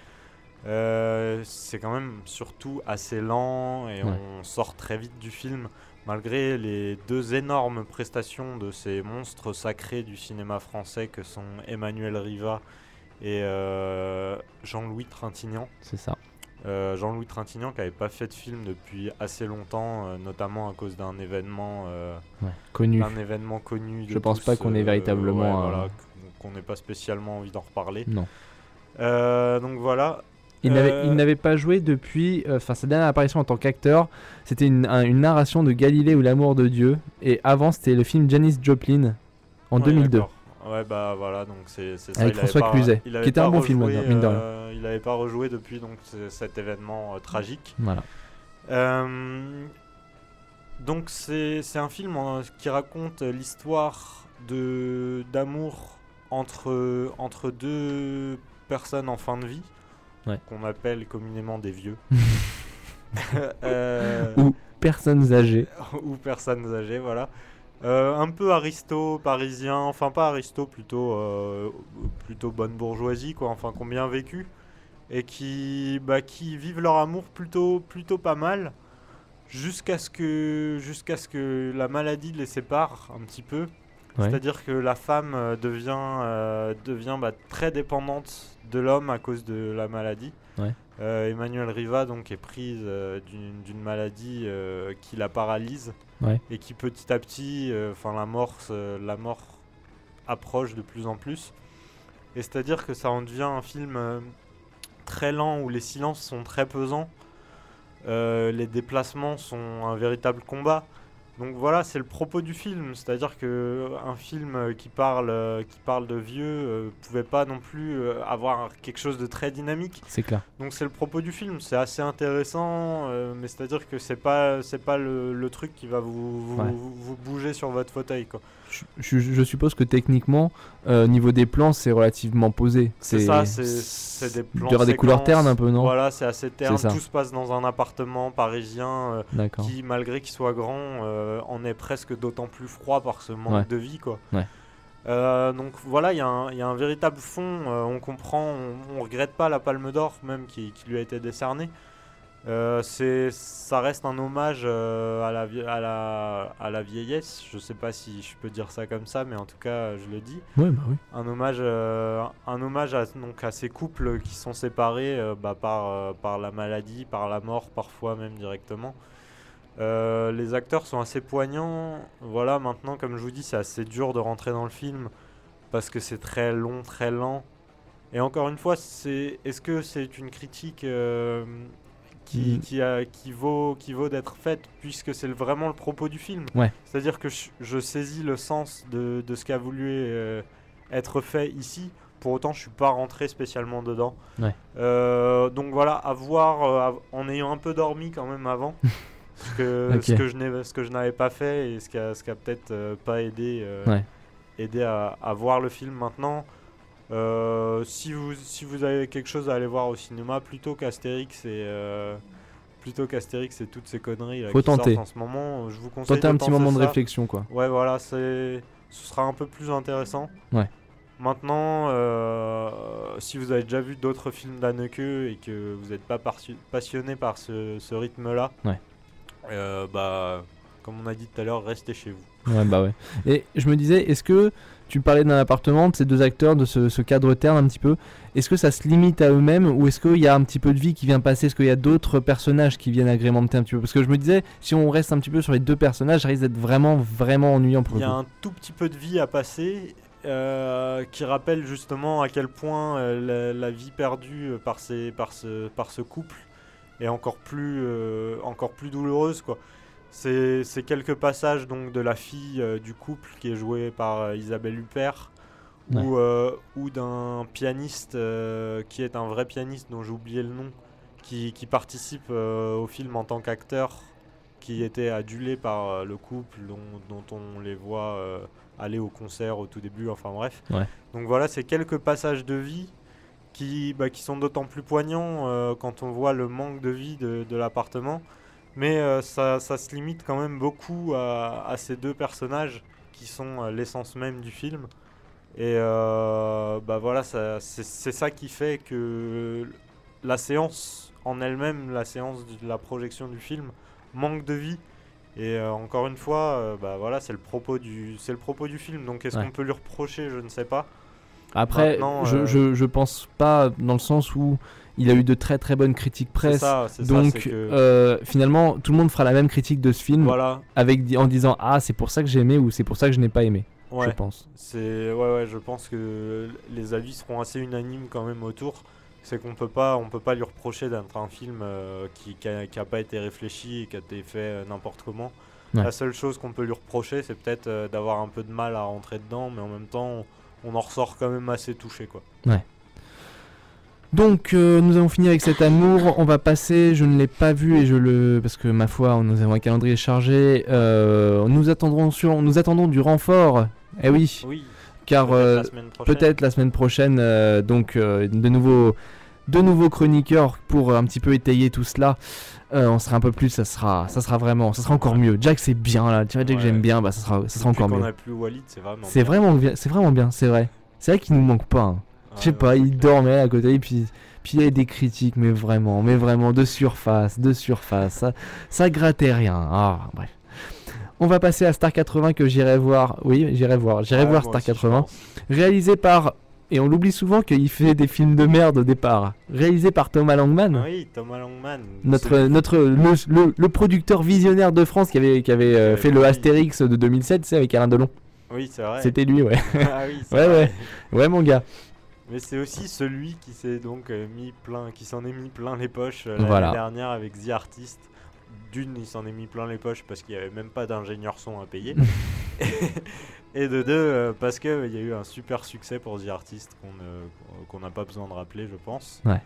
C'est quand même surtout assez lent et on sort très vite du film malgré les 2 énormes prestations de ces monstres sacrés du cinéma français que sont Emmanuel Riva et Jean-Louis Trintignant. C'est ça. Jean-Louis Trintignant qui n'avait pas fait de film depuis assez longtemps, notamment à cause d'un événement connu. De Je pense pas qu'on ait véritablement qu'on n'ait pas spécialement envie d'en reparler. Non. Donc voilà. Il n'avait pas joué depuis sa dernière apparition en tant qu'acteur, c'était une narration de Galilée ou l'amour de Dieu, et avant c'était le film Janis Joplin en 2002. D'accord. Ouais, bah voilà, donc c'est ça. Avec François Cluzet, qui était un bon film, mine de rien. Il n'avait pas rejoué depuis donc cet événement tragique. Voilà. Donc c'est un film qui raconte l'histoire d'amour entre 2 personnes en fin de vie, qu'on appelle communément des vieux. Ou personnes âgées. Ou personnes âgées, voilà. Un peu aristo, parisien, enfin pas aristo, plutôt bonne bourgeoisie, quoi, enfin qui ont bien vécu, et qui vivent leur amour plutôt pas mal, jusqu'à ce que la maladie les sépare un petit peu. C'est-à-dire que la femme devient très dépendante de l'homme à cause de la maladie. Emmanuel Riva donc est prise d'une maladie qui la paralyse et qui petit à petit, la mort approche de plus en plus. Et c'est-à-dire que ça en devient un film très lent où les silences sont très pesants, les déplacements sont un véritable combat. Donc voilà, c'est le propos du film, c'est-à-dire qu'un film qui parle de vieux pouvait pas non plus avoir quelque chose de très dynamique. C'est clair. Donc c'est le propos du film, c'est assez intéressant, mais c'est-à-dire que c'est pas le truc qui va vous bouger sur votre fauteuil, quoi. Je suppose que techniquement, niveau des plans, c'est relativement posé. C'est ça, c'est des plans. Il y aura des couleurs ternes un peu, non ? Voilà, c'est assez terne. Tout se passe dans un appartement parisien qui, malgré qu'il soit grand, en est presque d'autant plus froid par ce manque de vie, quoi. Donc voilà, il y a un véritable fond. On comprend, on regrette pas la Palme d'Or même qui lui a été décernée. Ça reste un hommage à la vieillesse. Je sais pas si je peux dire ça comme ça, mais en tout cas je le dis. Oui. Un hommage à ces couples qui sont séparés par la maladie, par la mort, parfois même directement. Les acteurs sont assez poignants. Voilà, maintenant comme je vous dis, c'est assez dur de rentrer dans le film parce que c'est très long, très lent. Et encore une fois, est-ce que c'est une critique qui vaut d'être faite, puisque c'est vraiment le propos du film. C'est-à-dire que je saisis le sens de ce qu'a voulu être fait ici, pour autant je suis pas rentré spécialement dedans. Donc voilà, à voir en ayant un peu dormi quand même avant, ce que je n'avais pas fait et ce qui a peut-être pas aidé à voir le film maintenant. Si vous avez quelque chose à aller voir au cinéma, plutôt qu'Astérix et toutes ces conneries là, faut qui tenter. sortent en ce moment, je vous conseille tenter de un petit moment de réflexion, quoi. Ouais, voilà, ce sera un peu plus intéressant. Maintenant, si vous avez déjà vu d'autres films d'Haneke et que vous n'êtes pas passionné par ce rythme-là, comme on a dit tout à l'heure, restez chez vous. Et je me disais, est-ce que tu parlais d'un appartement, de ces 2 acteurs, de ce cadre terne un petit peu, est-ce que ça se limite à eux-mêmes ou est-ce qu'il y a un petit peu de vie qui vient passer? Est-ce qu'il y a d'autres personnages qui viennent agrémenter un petit peu? Parce que je me disais, si on reste un petit peu sur les 2 personnages, ça risque d'être vraiment, vraiment ennuyant pour eux. Il y a un tout petit peu de vie à passer qui rappelle justement à quel point la vie perdue par ce couple est encore plus douloureuse, quoi. C'est quelques passages donc de la fille du couple qui est jouée par Isabelle Huppert, ou d'un pianiste qui est un vrai pianiste dont j'ai oublié le nom, qui participe au film en tant qu'acteur, qui était adulé par le couple dont on les voit aller au concert au tout début, enfin bref. Ouais. Donc voilà, c'est quelques passages de vie qui sont d'autant plus poignants quand on voit le manque de vie de l'appartement. Mais ça se limite quand même beaucoup à ces deux personnages qui sont l'essence même du film. Et voilà, c'est ça qui fait que la séance en elle-même, la séance de la projection du film, manque de vie. Et encore une fois, voilà, c'est le propos du film. Donc est-ce qu'on peut lui reprocher? Je ne sais pas. Après, je pense pas, dans le sens où il a eu de très très bonnes critiques presse. Donc finalement, tout le monde fera la même critique de ce film, voilà. en disant ah, c'est pour ça que j'ai aimé ou c'est pour ça que je n'ai pas aimé. Ouais. Je pense. Je pense que les avis seront assez unanimes quand même autour. C'est qu'on peut pas lui reprocher d'être un film qui a pas été réfléchi et qui a été fait n'importe comment. Ouais. La seule chose qu'on peut lui reprocher, c'est peut-être d'avoir un peu de mal à rentrer dedans, mais en même temps, on en ressort quand même assez touché, quoi. Ouais. Donc nous avons fini avec cet amour. On va passer, je ne l'ai pas vu parce que ma foi, nous avons un calendrier chargé. Nous attendons du renfort. Eh oui. Oui. Car peut-être la semaine prochaine, de nouveaux chroniqueurs pour un petit peu étayer tout cela. On sera un peu plus, ça sera encore mieux. Jack, c'est bien là. Tu vois, Jack, j'aime bien. Ça sera encore mieux. On a plus Walid, c'est vraiment bien. C'est vraiment bien. C'est vrai. C'est vrai qu'il nous manque pas. Hein. Je sais pas, il dormait à côté et puis il y avait des critiques, mais vraiment de surface, ça grattait rien. Ah, bref. On va passer à Star 80 que j'irai voir. Oui, j'irai voir Star 80, réalisé par, et on l'oublie souvent qu'il fait des films de merde au départ, réalisé par Thomas Langman. Oui, Thomas Langman. Le producteur visionnaire de France qui avait fait le Astérix de 2007, c'est avec Alain Delon. Oui, c'est vrai. C'était lui, ouais. Ah oui, c'est vrai. Ouais, mon gars. Mais c'est aussi celui qui s'en est mis plein les poches l'année dernière avec The Artist. D'une, il s'en est mis plein les poches parce qu'il n'y avait même pas d'ingénieur son à payer. Et de deux, parce qu'il y a eu un super succès pour The Artist qu'on n'a pas besoin de rappeler, je pense. Ouais.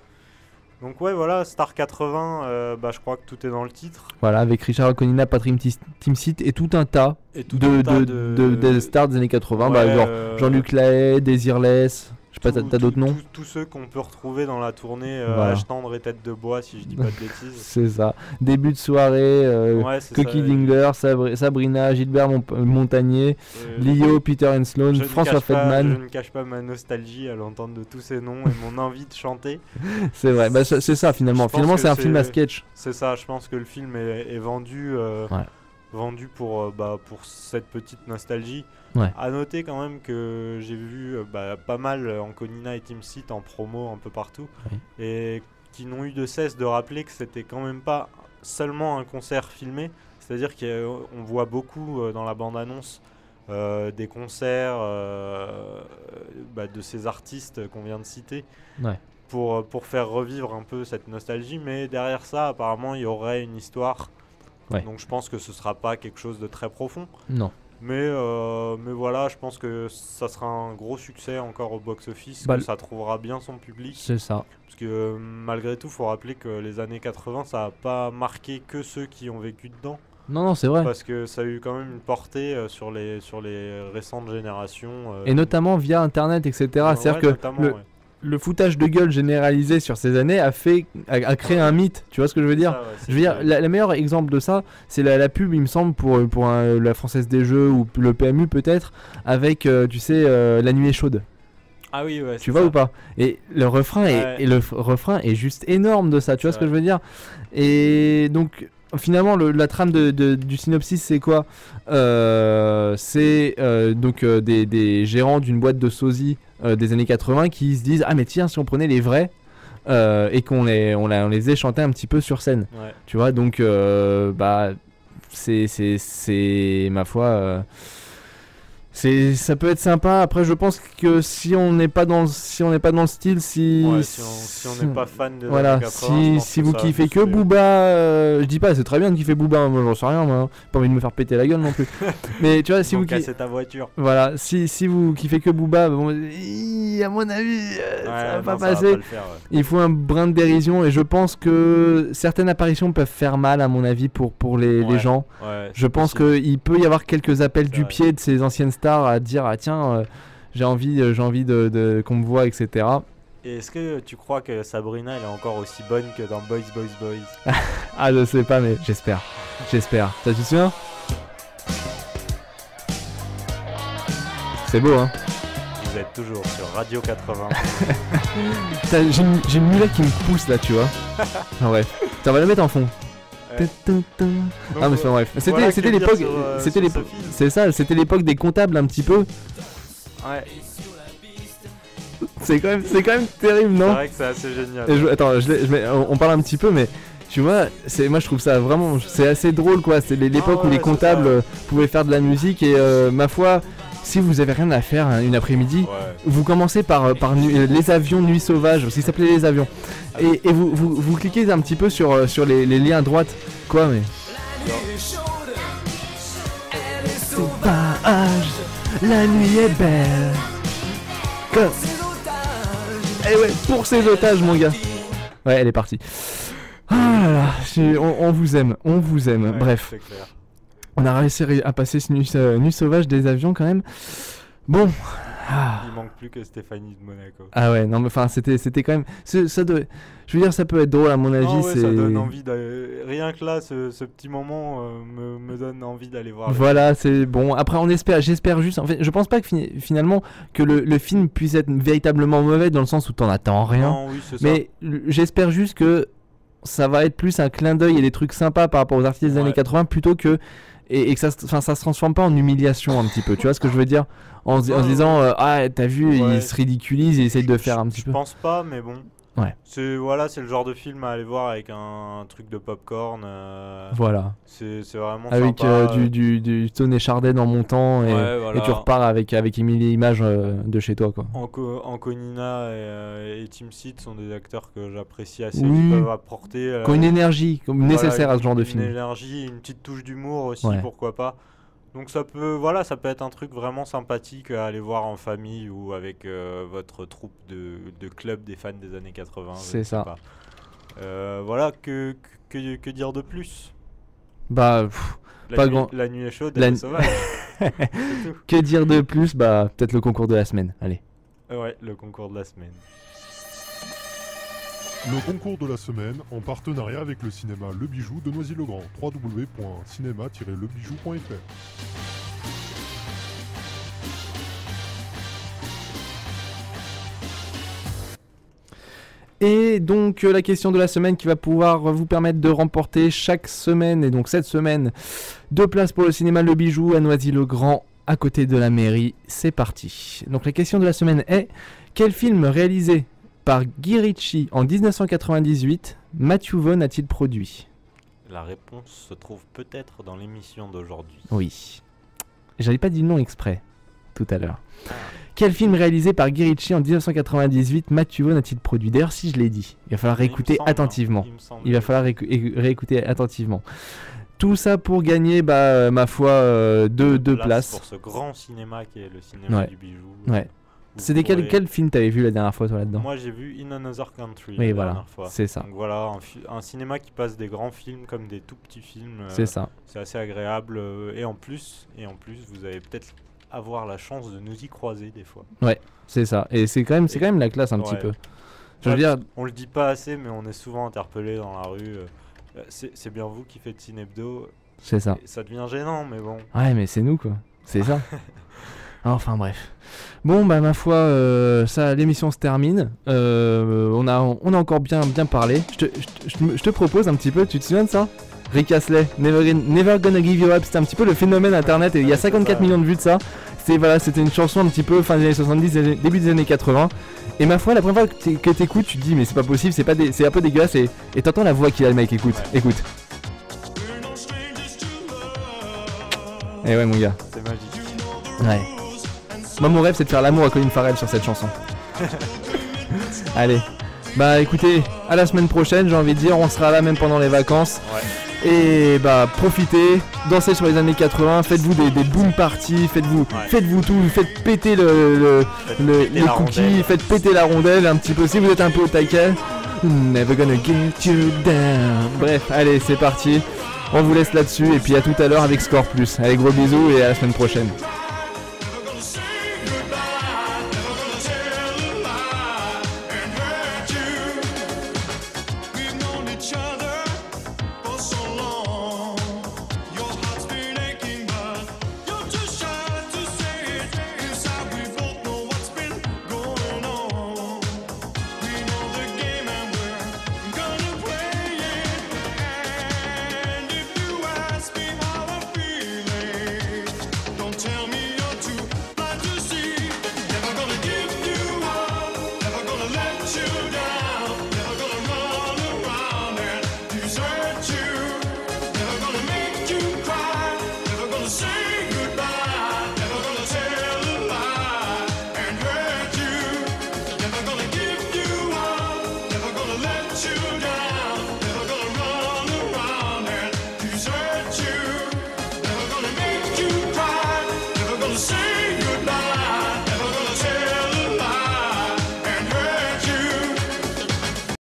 Donc voilà, Star 80, je crois que tout est dans le titre. Voilà, avec Richard Okonina, Patrick Timsit et tout un tas de stars des années 80, genre Jean-Luc Lahaye, Désirless. Je sais pas, t'as d'autres noms? Tous ceux qu'on peut retrouver dans la tournée Âge tendre et Tête de bois, si je dis pas de bêtises. C'est ça. Début de soirée, Coquille Dingler, Sabrina, Gilbert Montagnier, Lio, Peter Sloan, François Feldman. Je ne cache pas ma nostalgie à l'entendre de tous ces noms et mon envie de chanter. C'est vrai, c'est ça finalement. Finalement, c'est un film à sketch. C'est ça, je pense que le film est vendu. Vendu pour cette petite nostalgie. Ouais. À noter quand même que j'ai vu pas mal Anconina et Timsit en promo un peu partout, et qui n'ont eu de cesse de rappeler que c'était quand même pas seulement un concert filmé, c'est-à-dire qu'on voit beaucoup dans la bande-annonce des concerts de ces artistes qu'on vient de citer. Ouais. Pour faire revivre un peu cette nostalgie, mais derrière ça apparemment il y aurait une histoire. Ouais. Donc je pense que ce sera pas quelque chose de très profond. Non. Mais voilà, je pense que ça sera un gros succès encore au box-office, que ça trouvera bien son public. C'est ça. Parce que malgré tout, il faut rappeler que les années 80, ça n'a pas marqué que ceux qui ont vécu dedans. Non, c'est vrai. Parce que ça a eu quand même une portée sur les récentes générations. Et notamment via Internet, etc. C'est-à-dire que le foutage de gueule généralisé sur ces années a créé un mythe, tu vois ce que je veux dire? Ça, je veux dire, le meilleur exemple de ça, c'est la pub, il me semble, pour la Française des Jeux ou le PMU peut-être, avec, La Nuit est chaude. Ah oui, ouais. Tu vois ou pas? Et le refrain est juste énorme de ça, tu vois ce que je veux dire? Et donc finalement, la trame du synopsis, c'est quoi? C'est des gérants d'une boîte de sosie des années 80 qui se disent: ah mais tiens, si on prenait les vrais et qu'on les ait chantés un petit peu sur scène. Ouais. Tu vois, donc c'est ma foi ça peut être sympa. Après, je pense que si on n'est pas dans le style, si on n'est pas fan de voilà, 80, si vous kiffez que Booba, je dis pas, c'est très bien de kiffer Booba, moi j'en sais rien, moi, pas envie de me faire péter la gueule non plus. Mais tu vois, si vous kiffez ta voiture. Voilà, si vous kiffez que Booba, bon, à mon avis, ça va pas passer. Va pas le faire, Il faut un brin de dérision et je pense que certaines apparitions peuvent faire mal à mon avis pour les gens. Je pense qu'il peut y avoir quelques appels du pied de ces anciennes stars à dire tiens j'ai envie de qu'on me voit, etc. Et est-ce que tu crois que Sabrina elle est encore aussi bonne que dans Boys Ah je sais pas mais j'espère. Tu te souviens? C'est beau hein. Vous êtes toujours sur Radio 80. J'ai une mulet qui me pousse là tu vois. Ah ouais. Ça va le mettre en fond. Donc, ah mais c'est pas bref. C'était l'époque, c'est ça, c'était l'époque des comptables un petit peu. Ouais. C'est quand même terrible, non? C'est vrai que c'est assez génial. Attends, on parle un petit peu, mais tu vois, moi je trouve ça vraiment, c'est assez drôle quoi. C'est l'époque où les comptables pouvaient faire de la musique et ma foi. Si vous avez rien à faire une après-midi, vous commencez par les avions Nuit Sauvage, parce qu'ils s'appelaient les avions. Et vous cliquez un petit peu sur les liens à droite. Quoi mais sauvage, la nuit est belle. Eh ouais, pour ces otages mon gars. Ouais, elle est partie. Ah là là, on vous aime. Ouais, bref. C'est clair. On a réussi à passer ce nuit sauvage des avions quand même. Bon. Il manque plus que Stéphanie de Monaco. Ah ouais, non mais enfin c'était quand même. Je veux dire ça peut être drôle à mon avis. Ouais, ça donne envie rien que là ce petit moment me donne envie d'aller voir. Voilà c'est bon. Après j'espère juste. En fait je pense pas que finalement que le film puisse être véritablement mauvais dans le sens où t'en attends rien. Non, oui, c'est mais j'espère juste que ça va être plus un clin d'œil et des trucs sympas par rapport aux artistes des années 80 plutôt que et que ça se transforme pas en humiliation un petit peu, tu vois ce que je veux dire, en se disant ah t'as vu il se ridiculise et essaye de faire un petit peu. Je pense pas mais bon. Ouais. C'est le genre de film à aller voir avec un truc de popcorn. Voilà. C'est vraiment avec sympa. Du Tony Chardin en montant et tu repars avec Emily Image de chez toi quoi. Anconina et Tim Seed sont des acteurs que j'apprécie assez, qui peuvent apporter qui ont une énergie nécessaire à ce genre de film. Une énergie, une petite touche d'humour aussi, pourquoi pas. Donc ça peut être un truc vraiment sympathique à aller voir en famille ou avec votre troupe de club des fans des années 80. C'est ça. Voilà, que dire de plus? Bah, la nuit est chaude, elle est sauvage. Que dire de plus? Bah, peut-être le concours de la semaine, allez. Ouais, le concours de la semaine. Le concours de la semaine en partenariat avec le cinéma Le Bijou de Noisy-le-Grand. www.cinéma-lebijou.fr. Et donc la question de la semaine qui va pouvoir vous permettre de remporter chaque semaine, et donc cette semaine, 2 places pour le cinéma Le Bijou à Noisy-le-Grand, à côté de la mairie. C'est parti. Donc la question de la semaine est: quel film réalisé par Guy Ritchie en 1998 Matthew Vaughn a-t-il produit? La réponse se trouve peut-être dans l'émission d'aujourd'hui. Oui. J'avais pas dit le nom exprès tout à l'heure. Quel film réalisé par Guy Ritchie en 1998 Matthew Vaughn a-t-il produit? D'ailleurs, si je l'ai dit, il va falloir réécouter attentivement. Il va falloir réécouter attentivement. Tout ça pour gagner, ma foi, deux places. Pour ce grand cinéma qui est le cinéma du Bijou. Ouais. C'était quel film t'avais vu la dernière fois toi là-dedans? Moi j'ai vu In Another Country la dernière fois. C'est ça. Donc voilà, un cinéma qui passe des grands films comme des tout petits films. C'est ça. C'est assez agréable et en plus vous allez peut-être avoir la chance de nous y croiser des fois. Ouais, c'est ça. Et c'est quand même la classe un petit peu. Je veux dire, on le dit pas assez mais on est souvent interpellé dans la rue. C'est bien vous qui faites Cinebdo. C'est ça. Ça devient gênant mais bon. Ouais mais c'est nous quoi. C'est ça. Enfin bref. Bon ma foi ça l'émission se termine. On a encore bien parlé. Je te propose un petit peu, tu te souviens de ça? Rick Astley, Never Gonna Give You Up, c'était un petit peu le phénomène internet et il y a 54 millions de vues de ça. C'était une chanson un petit peu fin des années 70, début des années 80. Et ma foi, la première fois que t'écoutes, tu te dis mais c'est pas possible, c'est un peu dégueulasse et t'entends la voix qu'il a le mec, écoute. Et ouais mon gars. C'est magique. Ouais. Moi mon rêve c'est de faire l'amour à Colin Farrell sur cette chanson. Allez, bah écoutez, à la semaine prochaine, j'ai envie de dire, on sera là même pendant les vacances. Ouais. Et bah profitez, dansez sur les années 80, faites-vous des boom parties, faites-vous tout, faites péter les cookies, faites péter la rondelle un petit peu si vous êtes un peu au taquet. Never gonna get you down. Bref, allez, c'est parti. On vous laisse là-dessus et puis à tout à l'heure avec Score Plus. Allez, gros bisous et à la semaine prochaine.